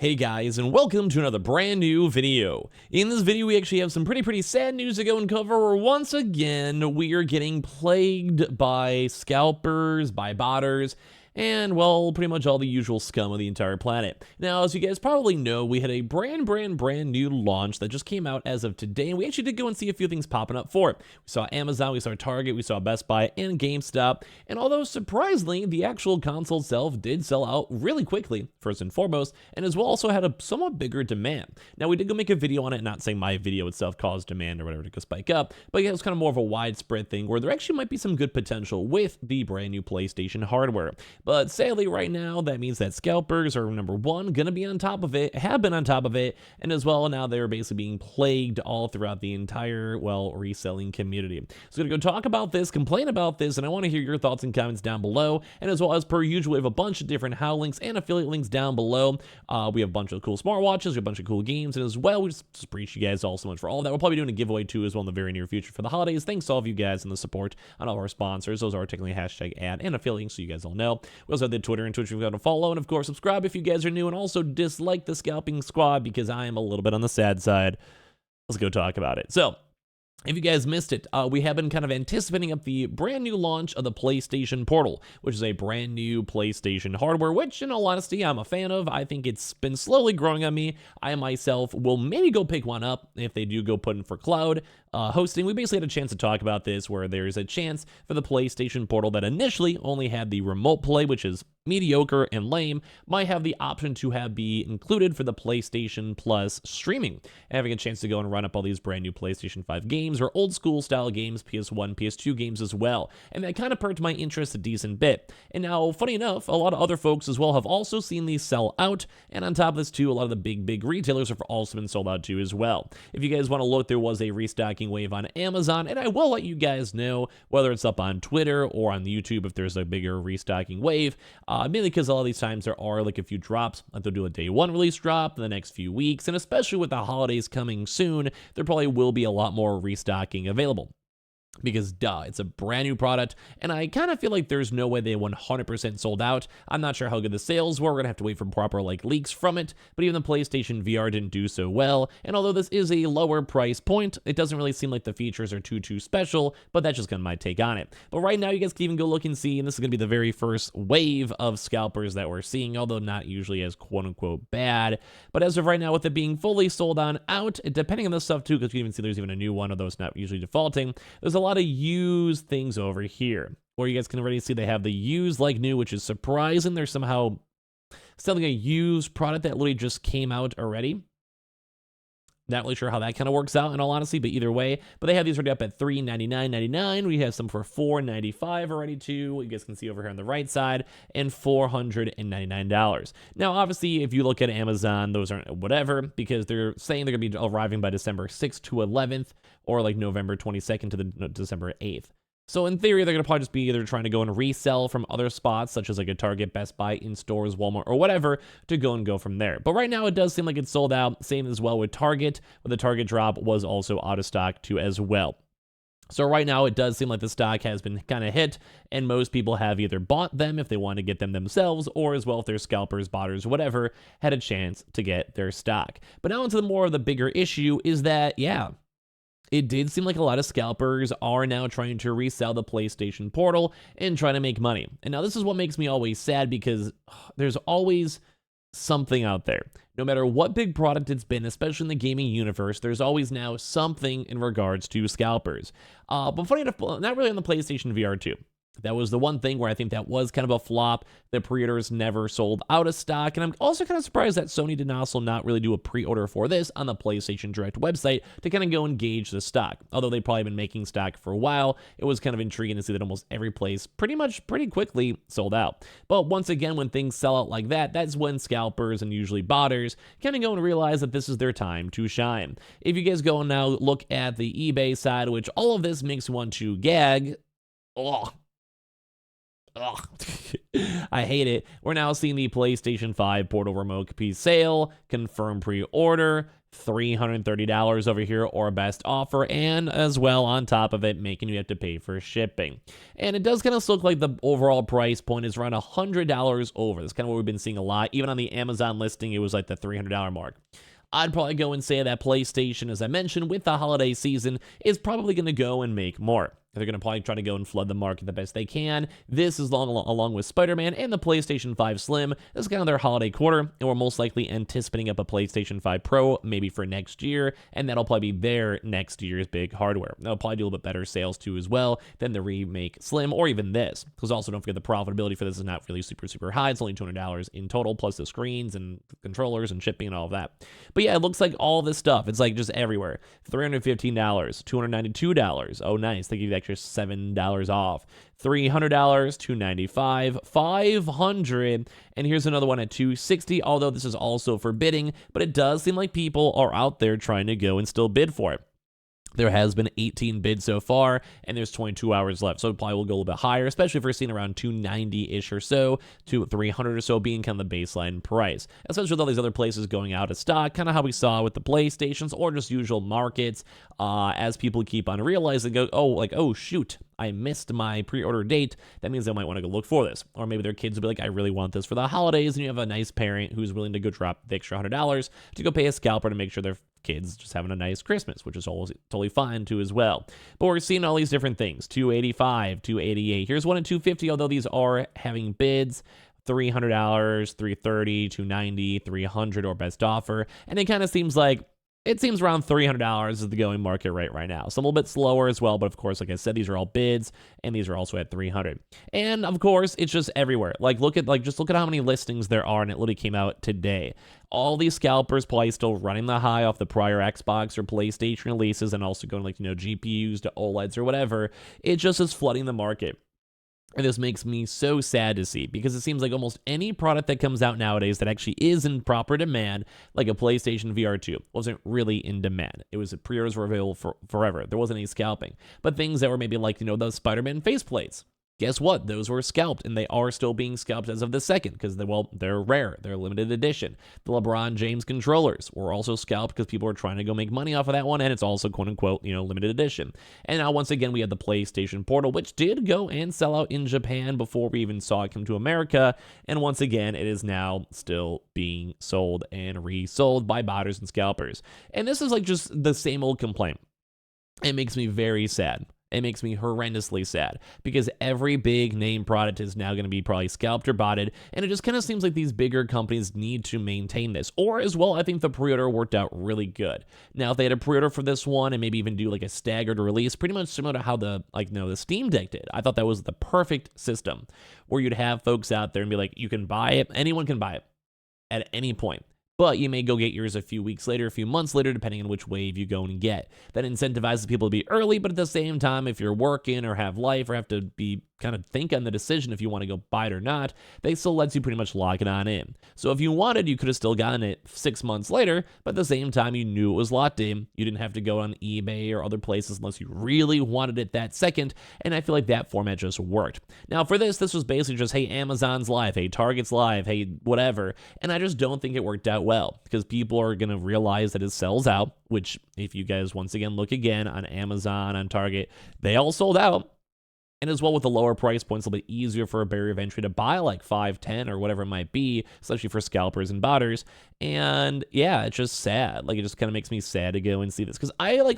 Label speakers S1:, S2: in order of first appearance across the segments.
S1: Hey guys, and welcome to another brand new video. In this video, we actually have some pretty sad news to go and cover, where once again, we are getting plagued by scalpers, by botters, and, well, pretty much all the usual scum of the entire planet. Now, as you guys probably know, we had a brand new launch that just came out as of today, and we actually did go and see a few things popping up for it. We saw Amazon, we saw Target, we saw Best Buy, and GameStop, and although surprisingly, the actual console itself did sell out really quickly, first and foremost, and as well also had a somewhat bigger demand. Now, we did go make a video on it, not saying my video itself caused demand or whatever to go spike up, but yeah, it was kind of more of a widespread thing where there actually might be some good potential with the brand new PlayStation hardware. But sadly, right now, that means that scalpers are, number one, going to be on top of it, have been on top of it, and as well, now they're basically being plagued all throughout the entire, well, reselling community. So I'm going to go talk about this, complain about this, and I want to hear your thoughts and comments down below. And as well, as per usual, we have a bunch of different how links and affiliate links down below. We have a bunch of cool smartwatches, we have a bunch of cool games, and as well, we just appreciate you guys all so much for all of that. We'll probably be doing a giveaway too as well in the very near future for the holidays. Thanks to all of you guys and the support on all of our sponsors. Those are technically hashtag ad and affiliate, so you guys all know. We also have the Twitter and Twitch we've got to follow, and of course subscribe if you guys are new, and also dislike the scalping squad because I am a little bit on the sad side. Let's go talk about it. So if you guys missed it, we have been kind of anticipating up the brand new launch of the PlayStation Portal, which is a brand new PlayStation hardware, which in all honesty, I'm a fan of. I think it's been slowly growing on me. I myself will maybe go pick one up if they do go put in for cloud hosting. We basically had a chance to talk about this, where there's a chance for the PlayStation Portal that initially only had the remote play, which is mediocre and lame, might have the option to be included for the PlayStation Plus streaming, having a chance to go and run up all these brand new PlayStation 5 games or old school style games, PS1, PS2 games as well. And that kind of perked my interest a decent bit. And now, funny enough, a lot of other folks as well have also seen these sell out, and on top of this too, a lot of the big retailers have also been sold out too as well. If you guys want to look, there was a restocking wave on Amazon, and I will let you guys know whether it's up on Twitter or on YouTube if there's a bigger restocking wave. Mainly because all these times there are like a few drops, like they'll do a day one release drop in the next few weeks, and especially with the holidays coming soon, there probably will be a lot more restocking available. Because it's a brand new product, and I kind of feel like there's no way they 100% sold out. I'm not sure how good the sales were. We're gonna have to wait for proper leaks from it, but even the PlayStation VR didn't do so well. And although this is a lower price point, it doesn't really seem like the features are too special, but that's just kind of my take on it. But right now, you guys can even go look and see, and this is gonna be the very first wave of scalpers that we're seeing, although not usually as quote-unquote bad. But as of right now, with it being fully sold out, depending on this stuff too, because you can even see there's even a new one, although it's not usually defaulting, there's a lot of used things over here, where you guys can already see they have the used like new, which is surprising. They're somehow selling a used product that literally just came out already. Not really sure how that kind of works out in all honesty, but either way. But they have these already up at $399.99. We have some for $495 already too. You guys can see over here on the right side, and $499. Now, obviously, if you look at Amazon, those aren't whatever, because they're saying they're gonna be arriving by December 6th to 11th, or like November 22nd to the December 8th. So in theory, they're going to probably just be either trying to go and resell from other spots, such as like a Target, Best Buy, in stores, Walmart, or whatever, to go from there. But right now, it does seem like it's sold out. Same as well with Target, where the Target drop was also out of stock too as well. So right now, it does seem like the stock has been kind of hit, and most people have either bought them if they want to get them themselves, or as well if they're scalpers, botters, whatever, had a chance to get their stock. But now into the more of the bigger issue is that, it did seem like a lot of scalpers are now trying to resell the PlayStation Portal and trying to make money. And now this is what makes me always sad, because there's always something out there. No matter what big product it's been, especially in the gaming universe, there's always now something in regards to scalpers. But funny enough, not really on the PlayStation VR 2. That was the one thing where I think that was kind of a flop. The pre-orders never sold out of stock, and I'm also kind of surprised that Sony did also not really do a pre-order for this on the PlayStation Direct website to kind of go and gauge the stock. Although they've probably been making stock for a while, it was kind of intriguing to see that almost every place pretty quickly sold out. But once again, when things sell out like that, that's when scalpers and usually botters kind of go and realize that this is their time to shine. If you guys go and now look at the eBay side, which all of this makes me want to gag, Ugh. I hate it. We're now seeing the PlayStation 5 Portal Remote piece sale, confirm pre-order, $330 over here or best offer, and as well on top of it, making you have to pay for shipping. And it does kind of look like the overall price point is around $100 over. That's kind of what we've been seeing a lot. Even on the Amazon listing, it was like the $300 mark. I'd probably go and say that PlayStation, as I mentioned, with the holiday season, is probably going to go and make more. They're going to probably try to go and flood the market the best they can. This is along with Spider-Man and the PlayStation 5 Slim. This is kind of their holiday quarter, and we're most likely anticipating up a PlayStation 5 Pro maybe for next year, and that'll probably be their next year's big hardware. They'll probably do a little bit better sales too as well than the remake Slim or even this, because also don't forget the profitability for this is not really super high. It's only $200 in total, plus the screens and controllers and shipping and all of that. But yeah, it looks like all this stuff, it's like just everywhere. $315, $292. Oh, nice. They give you the extra $7 off. $300, $295, $500, and here's another one at $260, although this is also forbidding, but it does seem like people are out there trying to go and still bid for it. There has been 18 bids so far, and there's 22 hours left, so it probably will go a little bit higher, especially if we're seeing around 290-ish or so to 300 or so being kind of the baseline price, especially with all these other places going out of stock, kind of how we saw with the PlayStations or just usual markets, as people keep on realizing, oh shoot, I missed my pre-order date. That means they might want to go look for this. Or maybe their kids will be like, I really want this for the holidays, and you have a nice parent who's willing to go drop the extra $100 to go pay a scalper to make sure their kids just having a nice Christmas, which is always totally fine too as well. But we're seeing all these different things. $285, $288. Here's one at $250, although these are having bids. $300, $330, $290, $300 or best offer. And it kind of seems like it seems around $300 is the going market rate right now. So a little bit slower as well, but of course, like I said, these are all bids, and these are also at $300. And of course, it's just everywhere. Just look at how many listings there are, and it literally came out today. All these scalpers probably still running the high off the prior Xbox or PlayStation releases, and also going GPUs to OLEDs or whatever. It just is flooding the market. And this makes me so sad to see, because it seems like almost any product that comes out nowadays that actually is in proper demand, like a PlayStation VR 2, wasn't really in demand. It was pre-orders were available for forever. There wasn't any scalping. But things that were maybe like, the Spider-Man faceplates. Guess what? Those were scalped, and they are still being scalped as of the second, because they're rare. They're limited edition. The LeBron James controllers were also scalped because people were trying to go make money off of that one, and it's also quote-unquote, limited edition. And now, once again, we had the PlayStation Portal, which did go and sell out in Japan before we even saw it come to America, and once again, it is now still being sold and resold by botters and scalpers. And this is like just the same old complaint. It makes me very sad. It makes me horrendously sad, because every big name product is now going to be probably scalped or botted, and it just kind of seems like these bigger companies need to maintain this. Or as well, I think the pre-order worked out really good. Now, if they had a pre-order for this one and maybe even do like a staggered release, pretty much similar to how the Steam Deck did, I thought that was the perfect system, where you'd have folks out there and be like, you can buy it, anyone can buy it at any point. But you may go get yours a few weeks later, a few months later, depending on which wave you go and get. That incentivizes people to be early, but at the same time, if you're working or have life or have to be kind of think on the decision if you want to go buy it or not, they still lets you pretty much lock it on in. So if you wanted, you could have still gotten it 6 months later, but at the same time, you knew it was locked in. You didn't have to go on eBay or other places unless you really wanted it that second, and I feel like that format just worked. Now for this was basically just, hey, Amazon's live, hey, Target's live, hey, whatever, and I just don't think it worked out well, because people are going to realize that it sells out, which if you guys once again look again on Amazon, on Target, they all sold out. And as well, with the lower price points, a little bit easier for a barrier of entry to buy like 5, 10 or whatever it might be, especially for scalpers and botters. And yeah, it's just sad. Like, it just kind of makes me sad to go and see this, because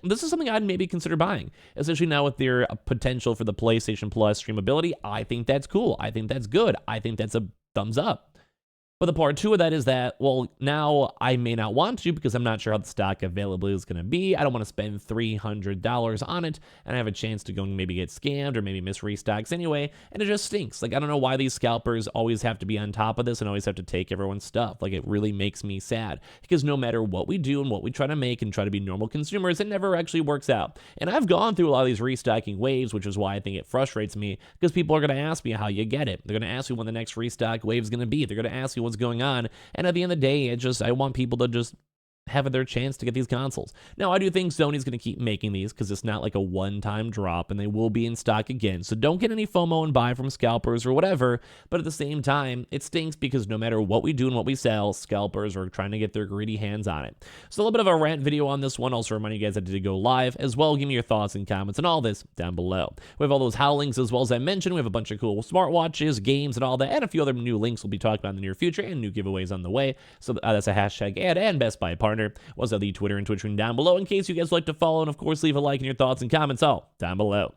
S1: this is something I'd maybe consider buying, especially now with their potential for the PlayStation Plus streamability. I think that's cool. I think that's good. I think that's a thumbs up. But the part two of that is that, well, now I may not want to, because I'm not sure how the stock availability is going to be. I don't want to spend $300 on it, and I have a chance to go and maybe get scammed or maybe miss restocks anyway, and it just stinks. Like, I don't know why these scalpers always have to be on top of this and always have to take everyone's stuff. Like, it really makes me sad, because no matter what we do and what we try to make and try to be normal consumers, it never actually works out. And I've gone through a lot of these restocking waves, which is why I think it frustrates me, because people are going to ask me how you get it. They're going to ask me when the next restock wave is going to be. They're going to ask you what's going on, and at the end of the day, I want people to just have their chance to get these consoles. Now, I do think Sony's going to keep making these because it's not like a one-time drop, and they will be in stock again. So don't get any FOMO and buy from scalpers or whatever. But at the same time, it stinks because no matter what we do and what we sell, scalpers are trying to get their greedy hands on it. So a little bit of a rant video on this one. Also remind you guys that I did go live as well. Give me your thoughts and comments and all this down below. We have all those HOW links as well as I mentioned. We have a bunch of cool smartwatches, games, and all that, and a few other new links we'll be talking about in the near future, and new giveaways on the way. So that's a hashtag ad and Best Buy partner. Was the Twitter and Twitch down below in case you guys would like to follow, and of course leave a like and your thoughts and comments all down below.